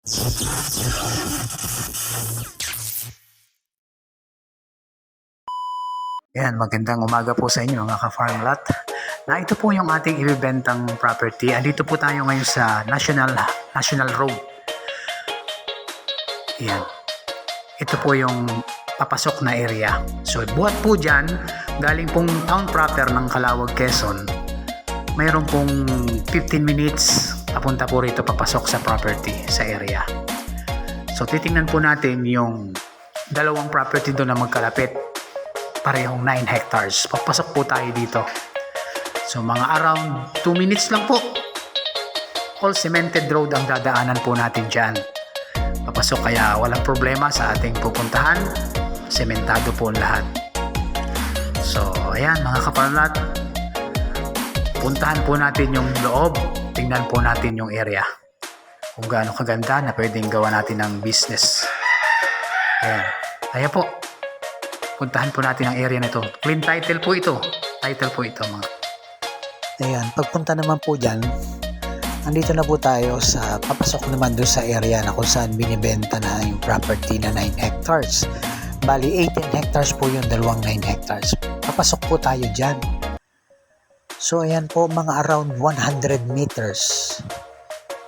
Yan, magandang umaga po sa inyo mga ka-farm lot. Na ito po yung ating ibibentang property. Andito po tayo ngayon sa National Road. Yan. Ito po yung papasok na area. So, buhat po dyan, galing pong town proper ng Calawag, Quezon, mayroon pong 15 minutes papunta po rito papasok sa property, sa area. So, titingnan po natin yung dalawang property doon na magkalapit. Parehong 9 hectares. Papasok po tayo dito. So, mga around 2 minutes lang po. All cemented road ang dadaanan po natin dyan. Papasok kaya walang problema sa ating pupuntahan. Sementado po ang lahat. So, ayan mga kaparlat. Puntahan po natin yung loob. Tingnan po natin yung area. Kung gaano kaganda na pwedeng gawa natin ng business. Ayan. Ayan po. Puntahan po natin ang area na ito. Clean title po ito. Title po ito mga. Ayan, pagpunta naman po dyan, andito na po tayo sa papasok naman doon sa area na kung saan binibenta na yung property na 9 hectares. Bali, 18 hectares po yung dalawang 9 hectares. Papasok po tayo dyan. So, ayan po, mga around 100 meters.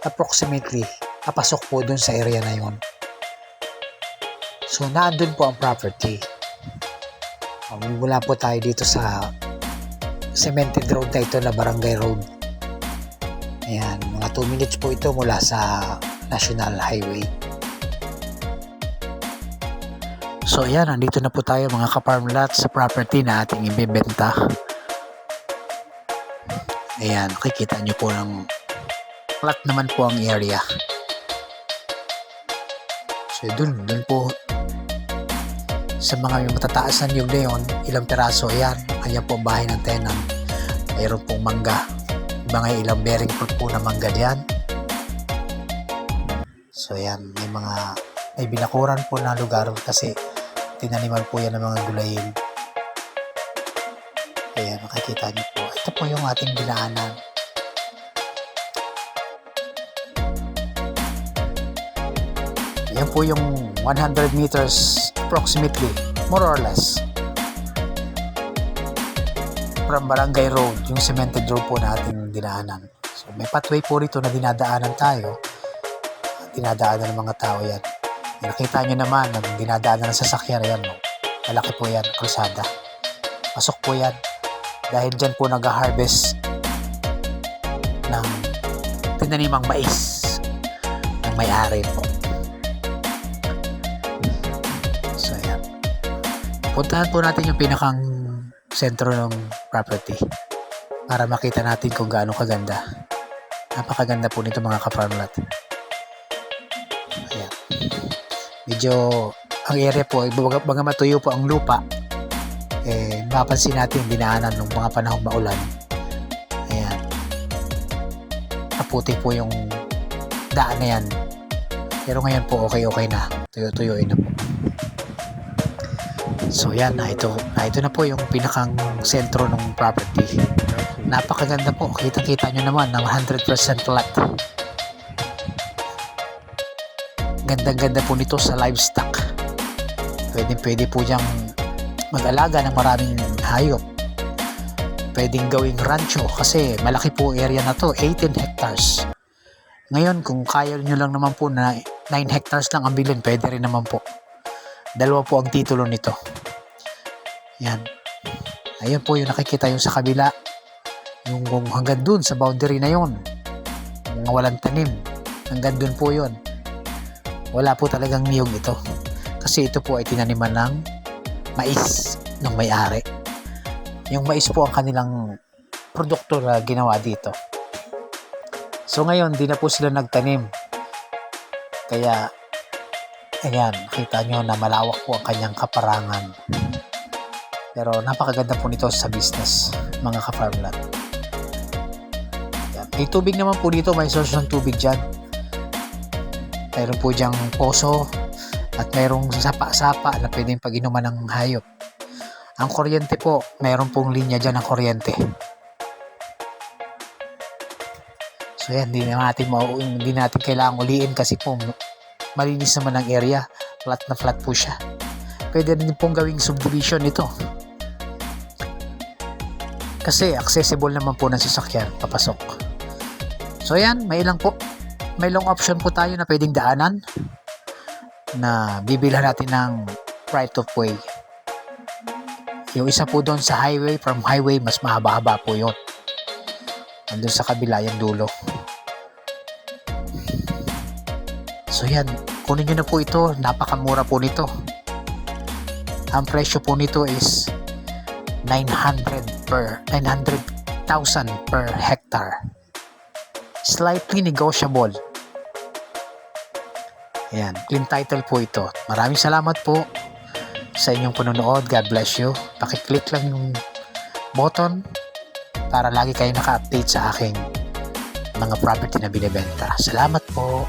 Approximately, papasok po doon sa area na yun. So, naandun po ang property. Mula po tayo dito sa cemented road na ito na Barangay Road. Ayan, mga 2 minutes po ito mula sa National Highway. So ayan, nandito na po tayo mga ka-farm lot sa property na ating ibebenta. Ayan, makikita nyo po ng flat naman po ang area. So dun po sa mga matataas na niyog na yun, ilang peraso, ayan po ang bahay ng tenant. Mayroon pong mangga, mga ilang bearing fruit po na mangga diyan. So ayan, may binakuran po na lugar kasi tinaniman po yan ng mga gulayin. Ayan, makikita niyo po, ito po yung ating dinaanan. Ayan po yung 100 meters approximately, more or less, from Barangay Road, yung cemented road po na ating dinaanan. So may pathway po rito na dinadaanan tayo. Dinadaanan ng mga tao yan. Nakita nyo naman, dinadaanan ng sasakyan yan. No? Malaki po yan, kalsada. Pasok po yan. Dahil dyan po nag-harvest ng tinanimang mais ng may-ari po. So yan. Puntahan po natin yung pinakang sentro ng property para makita natin kung gaano kaganda. Napakaganda po nito mga ka-farm lot. Ayan. Medyo ang area po, baga matuyo po ang lupa, mapapansin natin dinaanan ng mga panahong maulan. Ayan. Kaputi po yung daan na yan. Pero ngayon po okay na. Tuyo-tuyoin na po. So yan, ito na po yung pinakang sentro ng property. Napakaganda po. Kita-kita nyo naman ng 100% flat. Gandang-ganda po nito sa livestock. Pwede po diyang mag-alaga ng maraming hayop. Pwedeng gawing rancho kasi malaki po area na to, 18 hectares. Ngayon, kung kaya nyo lang naman po na 9 hectares lang ang bilhin, pwede rin naman po. Dalawa po ang titulo nito. Yan. Ayun po yung nakikita yung sa kabila. Yung hanggang dun sa boundary na yun. Mga walang tanim. Hanggang dun po yun. Wala po talagang niyog ito. Kasi ito po ay tinaniman ng mais ng may-ari. Yung mais po ang kanilang produkto na ginawa dito. So ngayon, di na po sila nagtanim. Kaya ayan, nakita nyo na malawak po ang kanyang kaparangan. Pero napakaganda po nito sa business, mga ka-farm lot. May tubig naman po dito, may source ng tubig dyan. Mayroon po dyang poso at mayroong sapa-sapa na pwedeng pag-inuman ng hayop. Ang kuryente po, mayroon pong linya dyan ng kuryente. So yan, hindi natin kailangang uliin kasi po malinis naman ang area. Flat na flat po siya. Pwede rin pong gawing subdivision ito. Kasi accessible naman po ng sasakyan papasok. So yan, may long option po tayo na pwedeng daanan na bibilhan natin ng right of way. Yung isa po doon sa highway, from highway mas mahaba-haba po yun. Nandun sa kabila yung dulo. So yan, kunin nyo na po ito. Napakamura po nito. Ang presyo po nito is 900,000 per hectare. Slightly negotiable. Ayan, clean title po ito. Maraming salamat po sa inyong panonood. God bless you. Pakiclick lang yung button para lagi kayo naka-update sa aking mga property na binibenta. Salamat po.